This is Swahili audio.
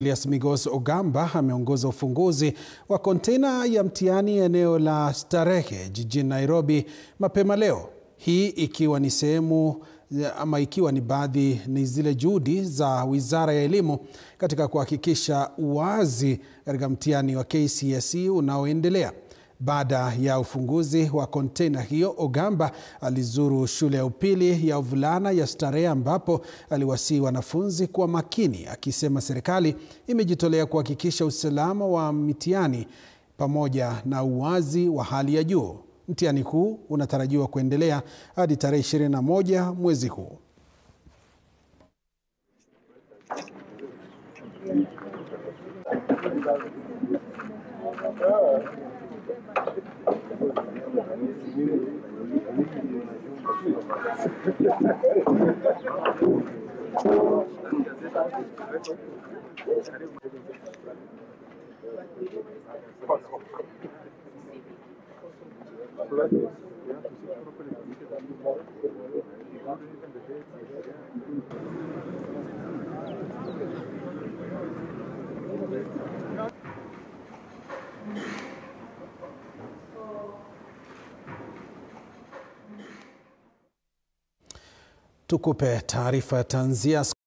Julius Migos Ogamba ameongoza ufunguzi wa kontena ya mtihani eneo la Starehe jijini Nairobi mapema leo. Hii ikiwa ni sehemu ikiwa ni baadhi ni zile juhudi za Wizara ya Elimu katika kuhakikisha uwazi katika mtihani wa KCSE unaoendelea. Baada ya ufunguzi wa kontena hiyo, Ogamba alizuru shule ya upili ya wavulana ya Starehe ambapo aliwasihi wanafunzi kuwa makini, akisema serikali imejitolea kuhakikisha usalama wa mitihani pamoja na uwazi wa hali ya juu. Mtihani huu unatarajiwa kuendelea hadi tarehe 21 mwezi huu. Tukupe taarifa ya tanzia.